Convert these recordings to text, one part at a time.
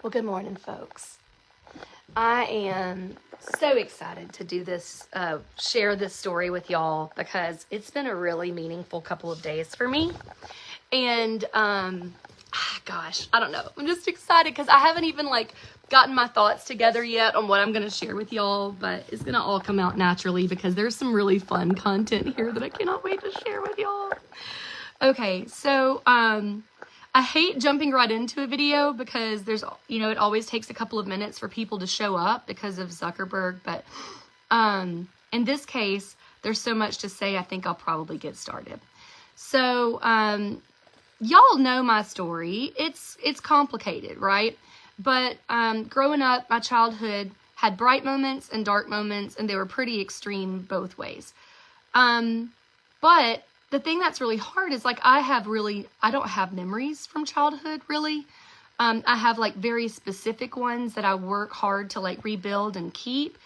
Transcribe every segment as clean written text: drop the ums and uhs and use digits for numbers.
Well, good morning, folks. I am so excited to do this, share this story with y'all because it's been a really meaningful couple of days for me. And, gosh, I don't know. I'm just excited because I haven't even gotten my thoughts together yet on what I'm going to share with y'all, but it's going to all come out naturally because there's some really fun content here that I cannot wait to share with y'all. Okay, so, I hate jumping right into a video because there's, it always takes a couple of minutes for people to show up because of Zuckerberg. But in this case, there's so much to say, I think I'll probably get started. So y'all know my story. It's complicated, right? But growing up, my childhood had bright moments and dark moments, and they were pretty extreme both ways. But the thing that's really hard is I don't have memories from childhood really. I have very specific ones that I work hard to rebuild and keep.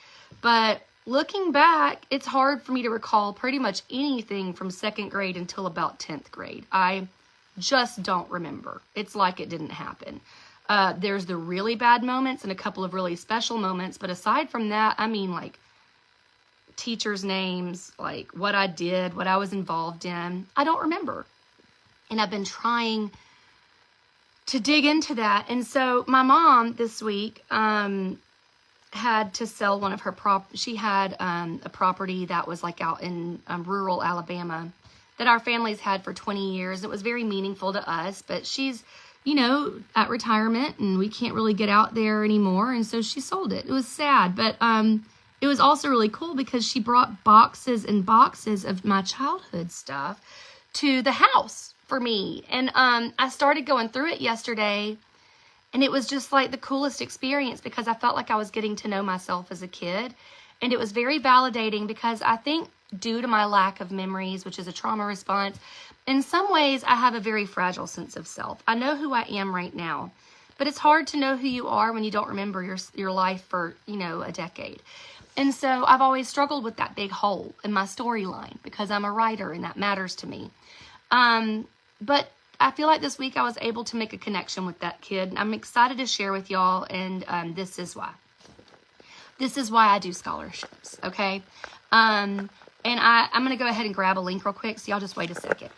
But looking back, it's hard for me to recall pretty much anything from 2nd grade until about 10th grade. I just don't remember. It's like it didn't happen. There's the really bad moments and a couple of really special moments. But aside from that, I mean teachers' names, what I did, what I was involved in, I don't remember. And I've been trying to dig into that. And so my mom this week had to sell one of her she had a property that was out in rural Alabama that our family's had for 20 years. It was very meaningful to us, but she's, at retirement and we can't really get out there anymore. And so she sold it. It was sad, but it was also really cool because she brought boxes and boxes of my childhood stuff to the house for me. And I started going through it yesterday, and it was just the coolest experience because I felt like I was getting to know myself as a kid. And it was very validating because I think due to my lack of memories, which is a trauma response, in some ways I have a very fragile sense of self. I know who I am right now, but it's hard to know who you are when you don't remember your life for, a decade. And so I've always struggled with that big hole in my storyline because I'm a writer and that matters to me. But I feel like this week I was able to make a connection with that kid. I'm excited to share with y'all, and this is why. This is why I do scholarships, okay? And I'm going to go ahead and grab a link real quick, so y'all just wait a second.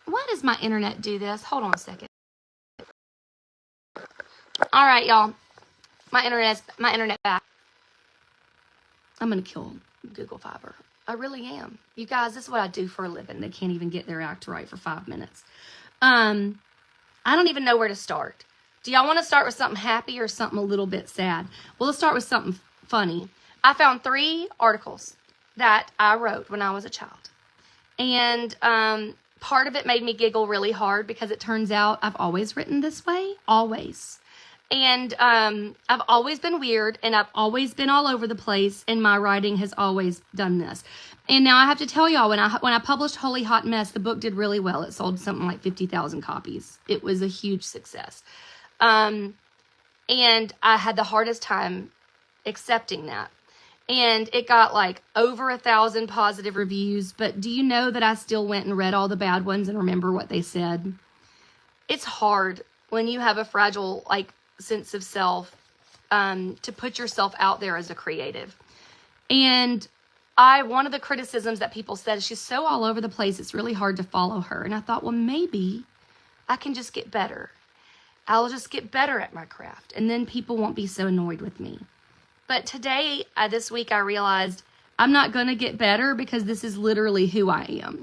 Why does my internet do this? Hold on a second. All right, y'all. My internet back. I'm going to kill Google Fiber. I really am. You guys, this is what I do for a living. They can't even get their act right for 5 minutes. I don't even know where to start. Do y'all want to start with something happy or something a little bit sad? Well, let's start with something funny. I found 3 articles that I wrote when I was a child. And part of it made me giggle really hard because it turns out I've always written this way. Always. And I've always been weird, and I've always been all over the place, and my writing has always done this. And now I have to tell y'all, when I published Holy Hot Mess, the book did really well. It sold something like 50,000 copies. It was a huge success. And I had the hardest time accepting that. And it got over 1,000 positive reviews. But do you know that I still went and read all the bad ones and remember what they said? It's hard when you have a fragile, sense of self, to put yourself out there as a creative. And one of the criticisms that people said is she's so all over the place, it's really hard to follow her. And I thought, well, maybe I can just get better. I'll just get better at my craft, and then people won't be so annoyed with me. But today, this week, I realized I'm not going to get better because this is literally who I am.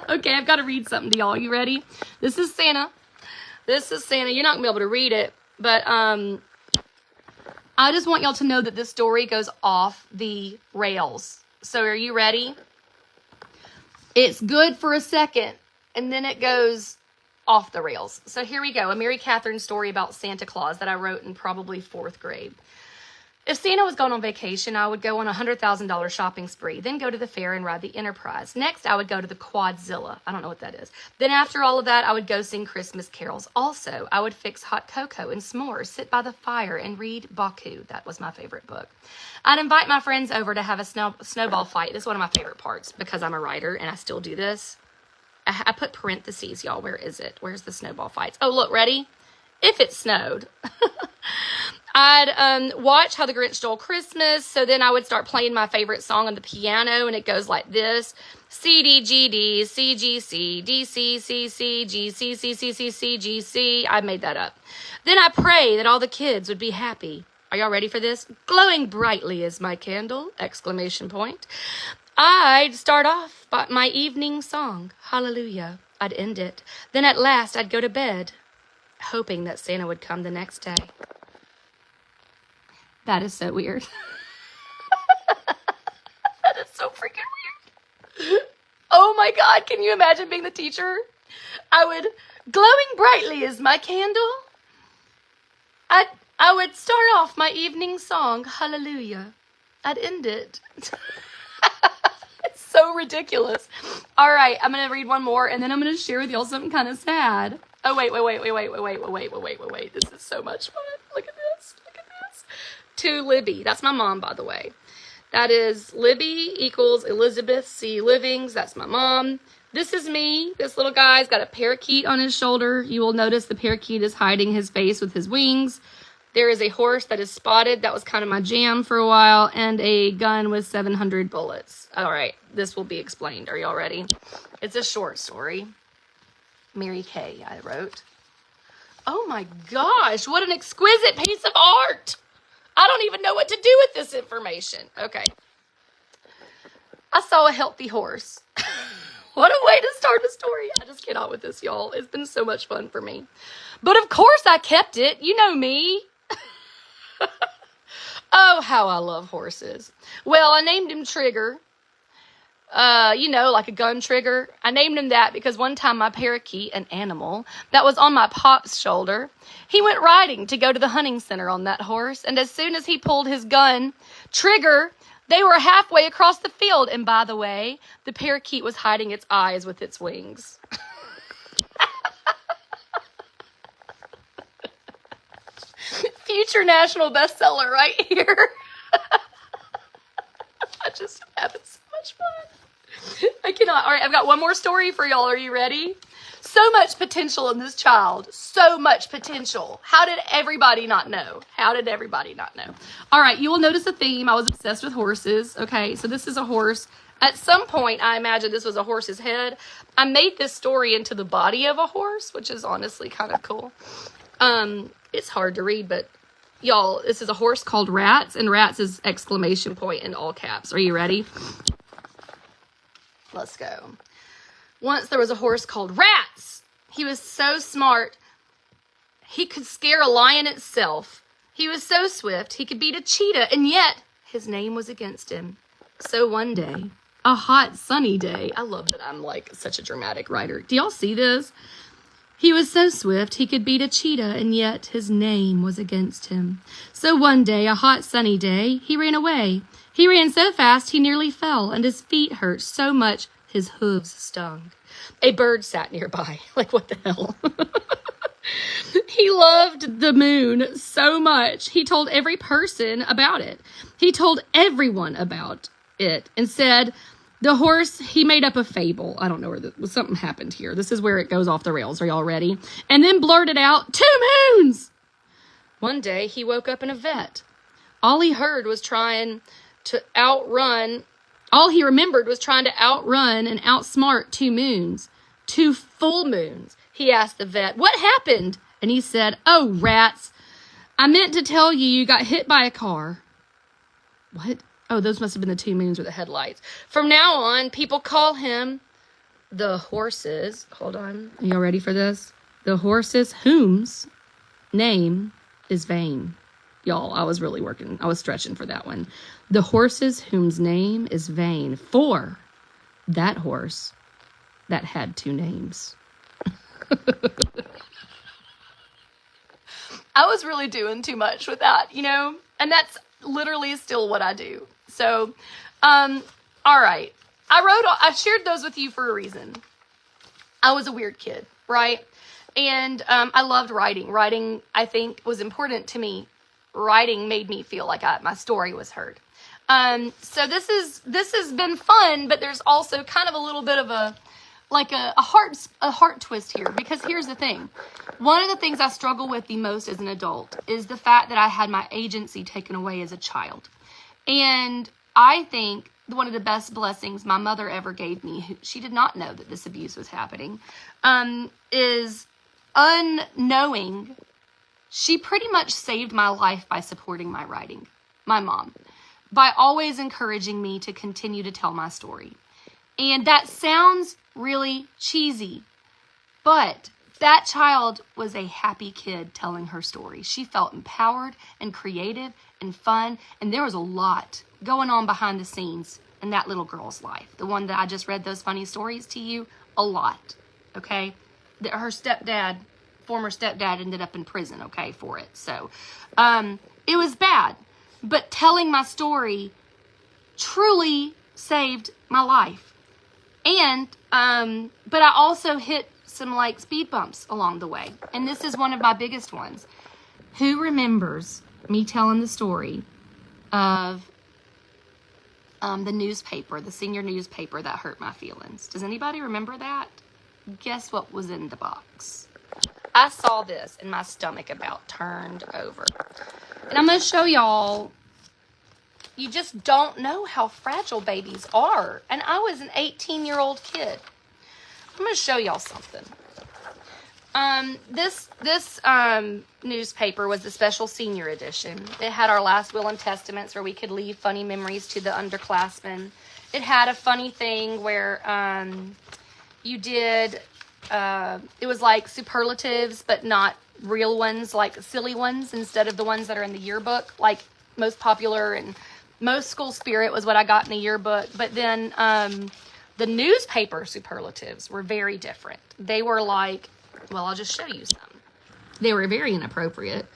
Okay, I've got to read something to y'all. You ready? This is Santa. This is Santa. You're not going to be able to read it, but I just want y'all to know that this story goes off the rails. So are you ready? It's good for a second, and then it goes off the rails. So here we go. A Mary Catherine story about Santa Claus that I wrote in probably 4th grade. If Santa was going on vacation, I would go on a $100,000 shopping spree, then go to the fair and ride the Enterprise. Next, I would go to the Quadzilla. I don't know what that is. Then after all of that, I would go sing Christmas carols. Also, I would fix hot cocoa and s'mores, sit by the fire, and read Baku. That was my favorite book. I'd invite my friends over to have a snowball fight. This is one of my favorite parts because I'm a writer and I still do this. I put parentheses, y'all. Where is it? Where's the snowball fights? Oh, look, ready? If it snowed. I'd watch How the Grinch Stole Christmas. So then I would start playing my favorite song on the piano, and it goes like this. C, D, G, D, C, G, C, D, C, C, C, G, C, C, C, C, C, G, C. I made that up. Then I pray that all the kids would be happy. Are y'all ready for this? Glowing brightly is my candle! Exclamation point. I'd start off by my evening song. Hallelujah. I'd end it. Then at last I'd go to bed, hoping that Santa would come the next day. That is so weird. That is so freaking weird. Oh my God, can you imagine being the teacher? I would, glowing brightly is my candle. I would start off my evening song, hallelujah. I'd end it. It's so ridiculous. All right, I'm going to read one more, and then I'm going to share with y'all something kind of sad. Oh, wait. This is so much fun. Look at this. To Libby. That's my mom, by the way. That is Libby equals Elizabeth C. Livings. That's my mom. This is me. This little guy's got a parakeet on his shoulder. You will notice the parakeet is hiding his face with his wings. There is a horse that is spotted. That was kind of my jam for a while. And a gun with 700 bullets. All right. This will be explained. Are y'all ready? It's a short story. Mary Kay, I wrote. Oh my gosh. What an exquisite piece of art. I don't even know what to do with this information. Okay. I saw a healthy horse. What a way to start a story. I just cannot with this, y'all. It's been so much fun for me. But of course I kept it. You know me. Oh, how I love horses. Well, I named him Trigger. Like a gun trigger. I named him that because one time my parakeet, an animal, that was on my pop's shoulder, he went riding to go to the hunting center on that horse. And as soon as he pulled his gun trigger, they were halfway across the field. And by the way, the parakeet was hiding its eyes with its wings. Future national bestseller right here. I just having so much fun. I cannot. All right, I've got one more story for y'all. Are you ready? So much potential in this child. So much potential. How did everybody not know? All right, you will notice a theme. I was obsessed with horses. Okay, so this is a horse. At some point, I imagine this was a horse's head. I made this story into the body of a horse, which is honestly kind of cool. It's hard to read, but y'all, this is a horse called Rats, and Rats is exclamation point in all caps. Are you ready? Let's go. Once there was a horse called Rats. He was so smart, he could scare a lion itself. He was so swift, he could beat a cheetah, and yet his name was against him. So one day, a hot, sunny day. I love that I'm like such a dramatic writer. Do y'all see this? He was so swift, he could beat a cheetah, and yet his name was against him. So one day, a hot, sunny day, he ran away. He ran so fast, he nearly fell, and his feet hurt so much, his hooves stung. A bird sat nearby. Like, what the hell? He loved the moon so much, he told every person about it. He told everyone about it and said, the horse, he made up a fable. I don't know where something happened here. This is where it goes off the rails. Are y'all ready? And then blurted out, 2 moons! One day, he woke up in a vet. All he remembered was trying to outrun and outsmart 2 moons. 2 full moons. He asked the vet, what happened? And he said, oh, Rats, I meant to tell you you got hit by a car. What? Oh, those must have been the 2 moons with the headlights. From now on, people call him the horse's. Hold on. Are y'all ready for this? The horse's whom's name is vain. Y'all, I was stretching for that one. The horse's whom's name is vain for that horse that had 2 names. I was really doing too much with that, and literally still what I do. So, all right. I shared those with you for a reason. I was a weird kid, right? And I loved writing. Writing, I think, was important to me. Writing made me feel like my story was heard. So this has been fun, but there's also kind of a little bit of a heart twist here, because here's the thing. One of the things I struggle with the most as an adult is the fact that I had my agency taken away as a child. And I think one of the best blessings my mother ever gave me, she did not know that this abuse was happening, is unknowing. She pretty much saved my life by supporting my writing, my mom, by always encouraging me to continue to tell my story. And that sounds really cheesy, but that child was a happy kid telling her story. She felt empowered and creative and fun, and there was a lot going on behind the scenes in that little girl's life. The one that I just read those funny stories to you, a lot, okay? Her former stepdad ended up in prison, okay, for it. So, it was bad, but telling my story truly saved my life. And, but I also hit some like speed bumps along the way. And this is one of my biggest ones. Who remembers me telling the story of the newspaper, the senior newspaper that hurt my feelings? Does anybody remember that? Guess what was in the box? I saw this and my stomach about turned over. And I'm going to show y'all. You just don't know how fragile babies are. And I was an 18-year-old kid. I'm going to show y'all something. This newspaper was the special senior edition. It had our last will and testaments where we could leave funny memories to the underclassmen. It had a funny thing where you did, it was like superlatives, but not real ones, like silly ones, instead of the ones that are in the yearbook, like most popular and most school spirit was what I got in the yearbook. But then the newspaper superlatives were very different. They were like, well, I'll just show you some. They were very inappropriate.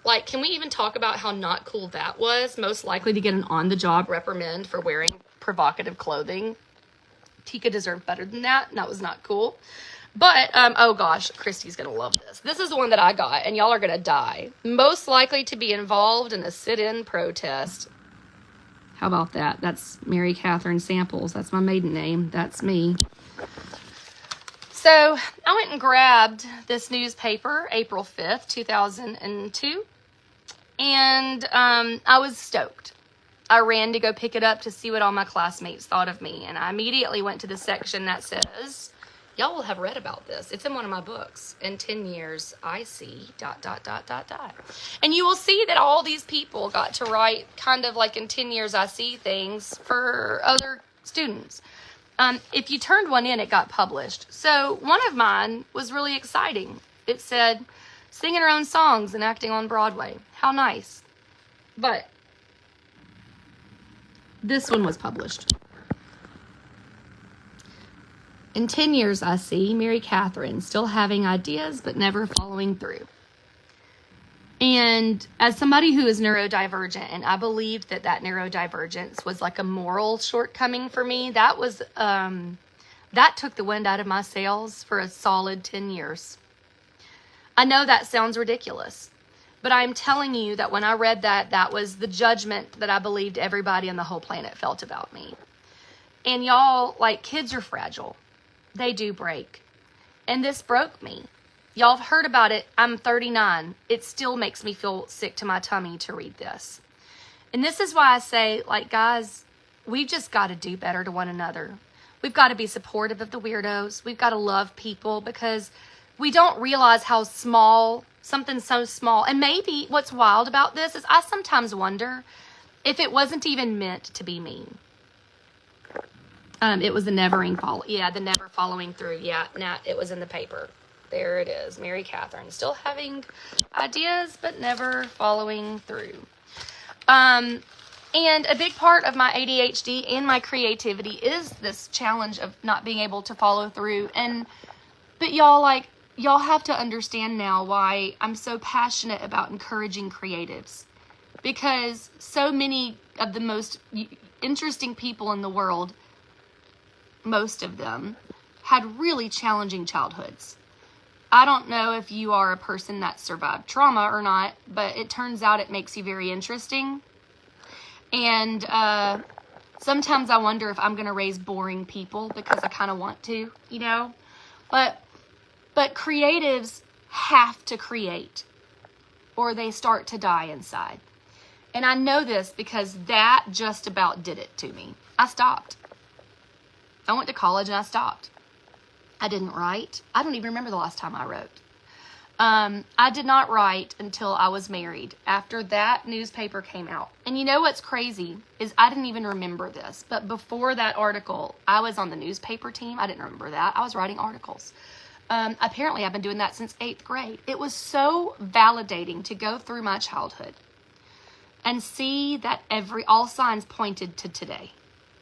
Like, can we even talk about how not cool that was? Most likely to get an on-the-job reprimand for wearing provocative clothing. Tika deserved better than that, and that was not cool. But, oh gosh, Christy's going to love this. This is the one that I got, and y'all are going to die. Most likely to be involved in a sit-in protest. How about that? That's Mary Catherine Samples. That's my maiden name. That's me. So I went and grabbed this newspaper, April 5th, 2002, and I was stoked. I ran to go pick it up to see what all my classmates thought of me, and I immediately went to the section that says, y'all will have read about this. It's in one of my books. In 10 years, I see ... And you will see that all these people got to write kind of like in 10 years, I see things for other students. If you turned one in, it got published. So one of mine was really exciting. It said, singing her own songs and acting on Broadway. How nice. But this one was published. In 10 years, I see Mary Catherine still having ideas, but never following through. And as somebody who is neurodivergent, and I believed that neurodivergence was like a moral shortcoming for me, that was, that took the wind out of my sails for a solid 10 years. I know that sounds ridiculous, but I'm telling you that when I read that, that was the judgment that I believed everybody on the whole planet felt about me. And y'all, like, kids are fragile. They do break. And this broke me. Y'all have heard about it. I'm 39. It still makes me feel sick to my tummy to read this. And this is why I say, like, guys, we've just got to do better to one another. We've got to be supportive of the weirdos. We've got to love people, because we don't realize how small, something so small. And maybe what's wild about this is I sometimes wonder if it wasn't even meant to be mean. It was the never following through. Yeah, it was in the paper. There it is. Mary Catherine, still having ideas, but never following through. And a big part of my ADHD and my creativity is this challenge of not being able to follow through. But y'all have to understand now why I'm so passionate about encouraging creatives. because so many of the most interesting people in the world, most of them, had really challenging childhoods. I don't know if you are a person that survived trauma or not, but it turns out it makes you very interesting. And sometimes I wonder if I'm going to raise boring people because I kind of want to, you know. But creatives have to create or they start to die inside. And I know this because that just about did it to me. I stopped. I went to college and I stopped. I didn't write. I don't even remember the last time I wrote. I did not write until I was married, after that newspaper came out. And you know what's crazy is I didn't even remember this, but before that article, I was on the newspaper team. I didn't remember that. I was writing articles. Apparently, I've been doing that since 8th grade. It was so validating to go through my childhood and see that all signs pointed to today.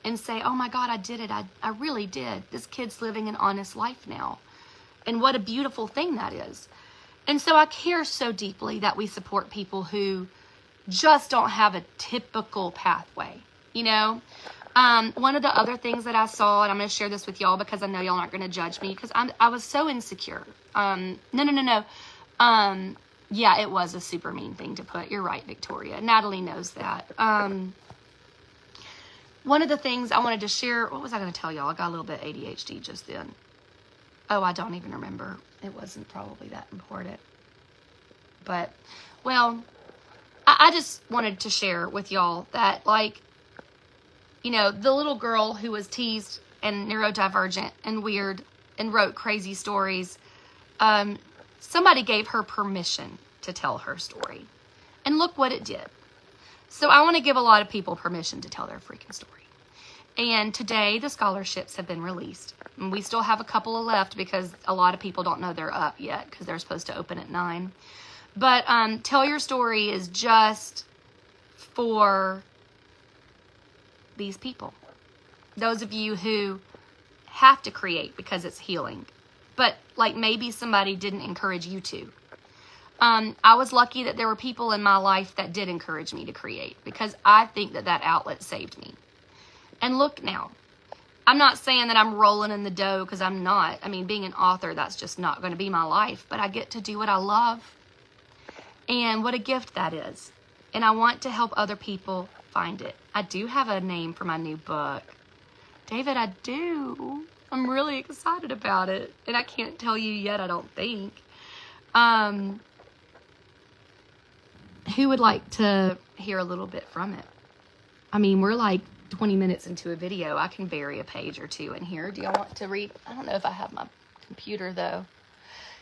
And say, oh my God, I did it. I really did. This kid's living an honest life now. And what a beautiful thing that is. And so I care so deeply that we support people who just don't have a typical pathway, you know? One of the other things that I saw, and I'm going to share this with y'all because I know y'all aren't going to judge me because I was so insecure. No. Yeah, it was a super mean thing to put. You're right, Victoria. Natalie knows that. One of the things I wanted to share, what was I going to tell y'all? I got a little bit ADHD just then. Oh, I don't even remember. It wasn't probably that important. But, well, I just wanted to share with y'all that, like, you know, the little girl who was teased and neurodivergent and weird and wrote crazy stories, somebody gave her permission to tell her story. And look what it did. So I want to give a lot of people permission to tell their freaking story. And today the scholarships have been released. And we still have a couple left because a lot of people don't know they're up yet because they're supposed to open at 9. But Tell Your Story is just for these people. Those of you who have to create because it's healing. But like maybe somebody didn't encourage you to. I was lucky that there were people in my life that did encourage me to create because I think that outlet saved me. And look now, I'm not saying that I'm rolling in the dough because I'm not. I mean, being an author, that's just not going to be my life, but I get to do what I love. And what a gift that is. And I want to help other people find it. I do have a name for my new book. David, I do. I'm really excited about it. And I can't tell you yet, I don't think. Who would like to hear a little bit from it? I mean, we're like 20 minutes into a video. I can bury a page or two in here. Do y'all want to read? I don't know if I have my computer though.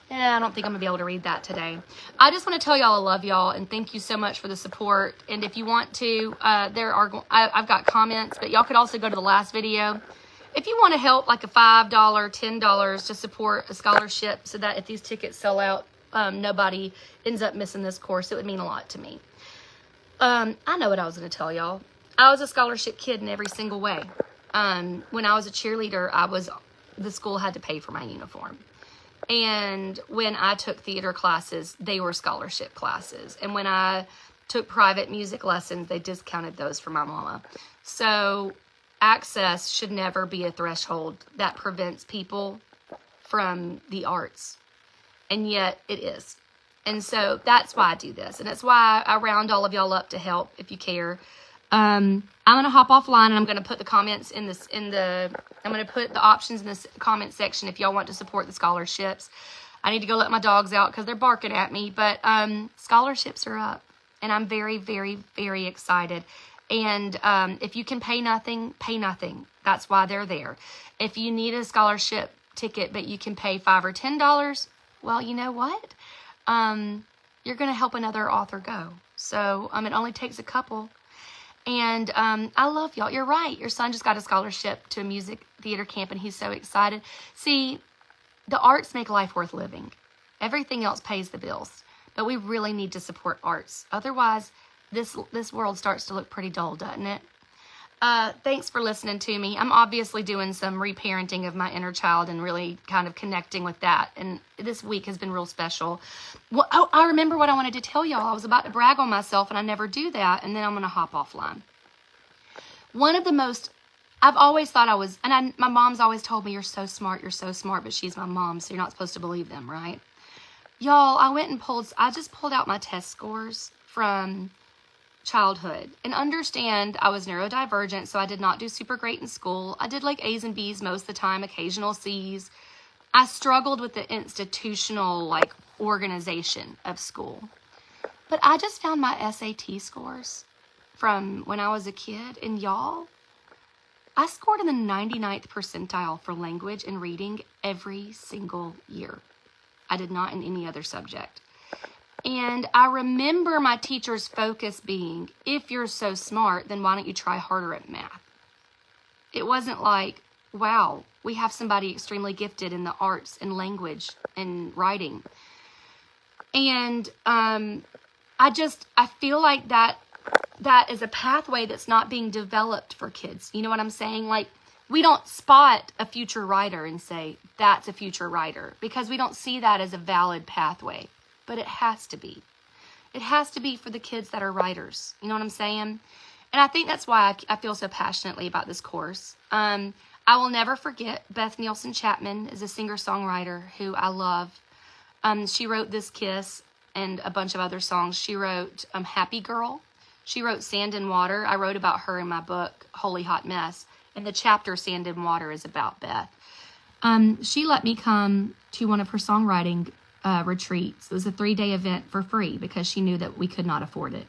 Yeah, I don't think I'm gonna be able to read that today. I just want to tell y'all I love y'all and thank you so much for the support. And if you want to, I've got comments, but y'all could also go to the last video. If you want to help like a $5, $10 to support a scholarship so that if these tickets sell out, nobody ends up missing this course, it would mean a lot to me. I know what I was going to tell y'all. I was a scholarship kid in every single way. When I was a cheerleader, the school had to pay for my uniform. And when I took theater classes, they were scholarship classes. And when I took private music lessons, they discounted those for my mama. So access should never be a threshold that prevents people from the arts. And yet it is. And so that's why I do this. And that's why I round all of y'all up to help if you care. I'm going to hop offline and I'm going to put the comments I'm going to put the options in the comment section if y'all want to support the scholarships. I need to go let my dogs out because they're barking at me, but scholarships are up and I'm very, very, very excited. And if you can pay nothing, pay nothing. That's why they're there. If you need a scholarship ticket, but you can pay $5 or $10, well, you know what? You're going to help another author go. So it only takes a couple. And I love y'all. You're right. Your son just got a scholarship to a music theater camp, and he's so excited. See, the arts make life worth living. Everything else pays the bills. But we really need to support arts. Otherwise, this world starts to look pretty dull, doesn't it? Thanks for listening to me. I'm obviously doing some reparenting of my inner child and really kind of connecting with that. And this week has been real special. Well, oh, I remember what I wanted to tell y'all. I was about to brag on myself, and I never do that. And then I'm going to hop offline. One of the most, I've always thought I was, and my mom's always told me, you're so smart, but she's my mom, so you're not supposed to believe them, right? Y'all, I just pulled out my test scores from childhood, and understand I was neurodivergent, so I did not do super great in school. I did like A's and B's most of the time, occasional C's. I struggled with the institutional like organization of school. But I just found my SAT scores from when I was a kid, and y'all, I scored in the 99th percentile for language and reading every single year. I did not in any other subject. And I remember my teacher's focus being, if you're so smart, then why don't you try harder at math? It wasn't like, wow, we have somebody extremely gifted in the arts and language and writing. And I feel like that is a pathway that's not being developed for kids. You know what I'm saying? Like, we don't spot a future writer and say, that's a future writer, because we don't see that as a valid pathway. But it has to be. It has to be for the kids that are writers. You know what I'm saying? And I think that's why I feel so passionately about this course. I will never forget Beth Nielsen Chapman is a singer-songwriter who I love. She wrote This Kiss and a bunch of other songs. She wrote Happy Girl. She wrote Sand and Water. I wrote about her in my book, Holy Hot Mess. And the chapter Sand and Water is about Beth. She let me come to one of her songwriting retreats. It was a 3-day event for free because she knew that we could not afford it.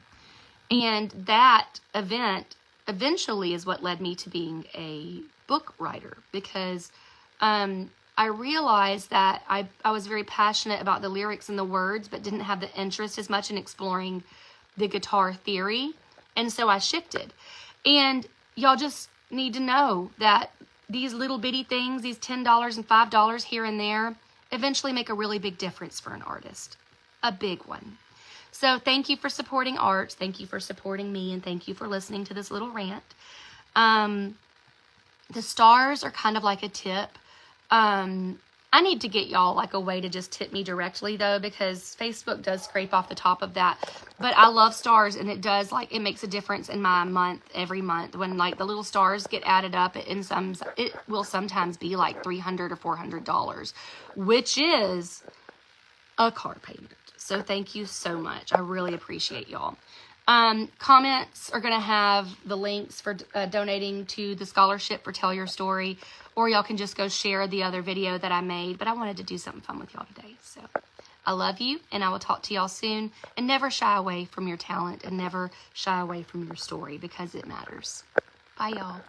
And that event eventually is what led me to being a book writer, because I realized that I was very passionate about the lyrics and the words, but didn't have the interest as much in exploring the guitar theory. And so I shifted. And y'all just need to know that these little bitty things, these $10 and $5 here and there, eventually make a really big difference for an artist. A big one. So thank you for supporting art. Thank you for supporting me. And thank you for listening to this little rant. The stars are kind of like a tip. I need to get y'all like a way to just tip me directly though, because Facebook does scrape off the top of that. But I love stars, and it does, like, it makes a difference in my month every month when like the little stars get added up. It will sometimes be like $300 or $400, which is a car payment. So thank you so much. I really appreciate y'all. Comments are going to have the links for donating to the scholarship for Tell Your Story, or y'all can just go share the other video that I made, but I wanted to do something fun with y'all today. So I love you, and I will talk to y'all soon. And never shy away from your talent, and never shy away from your story, because it matters. Bye, y'all.